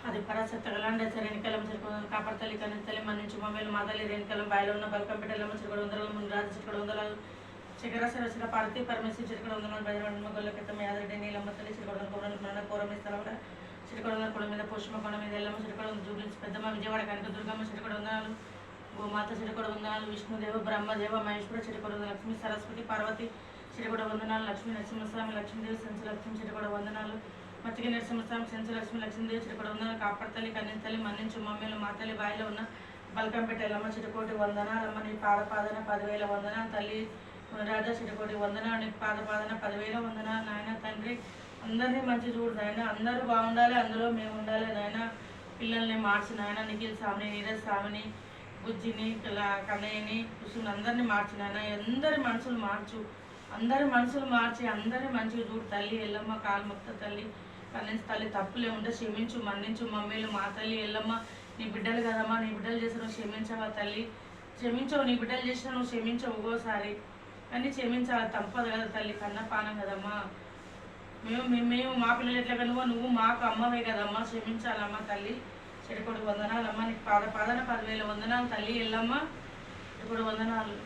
అది పరాశక్తి గలాండేశ్వర రేణుకలం చిరుకొందలు కాపాడతల్లి కన్నెత్తల్లి మన్నించు మమ్మల్ని మాతల్లి రేణుకలం బాయిలో ఉన్న బల్కంపేటలమ్మ చిరుకొడ వందలు ముందు రాజు చిరుకొడ వందలు శిఖరాశిరసిన పార్వతి పరమేశ్వరి చిరుకొడ వందలు బయట గొల్ల క్రితం యాదరెడ్డి నీలమ్మ తల్లి చిరుకొడ వందల కోరమి స్థలంలో చిరుకొడ వందల కొండ మీద పుష్ప కొండ మీద ఎల్లమ్మ చిరుకొడ జూబ్లీస్ పెద్దమ్మ విజయవాడ కనక దుర్గమ్మ చిరుకొడ వందనాలు గోమాత చిరుకొడ వందనాలు విష్ణుదేవ బ్రహ్మదేవ మహేశ్వర చిరుకొడ లక్ష్మీ సరస్వతి పార్వతి చిరుకొడ వందనాలు లక్ష్మీ నరసింహస్వామి లక్ష్మీదేవి సెంచు లక్ష్మీ చిరుకొడ వందనాలు మచ్చిక నరసింహస్వామి సెంచు లక్ష్మీ లక్ష్మీదేవి చిరుకొడ వందనాలు కాపాడతల్లి కన్నెత్తల్లి మన్నించు మమ్మల్ని మాతల్లి బాయిలో ఉన్న బల్కంపేట ఎల్లమ్మ చిరుకోటి వందనాలమ్మ నీ పాదపాదన 10,000 వందనాలు తల్లి రాజా చిరుకోటి వందనాలు నీ పాదపాదన 10,000 వందనాలు నాయన తండ్రి అందరినీ మంచి చూడు నాయన అందరూ బాగుండాలి అందులో మేము ఉండాలి నాయన పిల్లల్ని మార్చి నాయన నిఖిల్ స్వామిని నీరజ్ స్వామిని బుజ్జిని కన్నయ్యని కుసుని అందరినీ మార్చి నాయన అందరి మనసులు మార్చు అందరి మనసులు మార్చి అందరి మంచిగా చూడు తల్లి ఎల్లమ్మ కాలుమొక్త తల్లి కన్నించి తల్లి తప్పులే ఉంటే క్షమించు మన్నించు మమ్మీలు మా తల్లి ఎల్లమ్మ నీ బిడ్డలు కదమ్మా నీ బిడ్డలు చేసిన నువ్వు క్షమించవా తల్లి క్షమించవు నీ బిడ్డలు చేసిన నువ్వు క్షమించవు ఒక్కోసారి కానీ క్షమించాలి తప్పదు కదా తల్లి కన్నపానం కదమ్మా మేము మా పిల్లలు ఎట్లా కనువో నువ్వు మాకు అమ్మవే కదమ్మా క్షమించాలమ్మా తల్లి చెడుకొడు వందనాలమ్మ నీకు పాదపాదన 10,000 వందనాలు తల్లి ఎల్లమ్మ చెడుకొడు వందనాలు.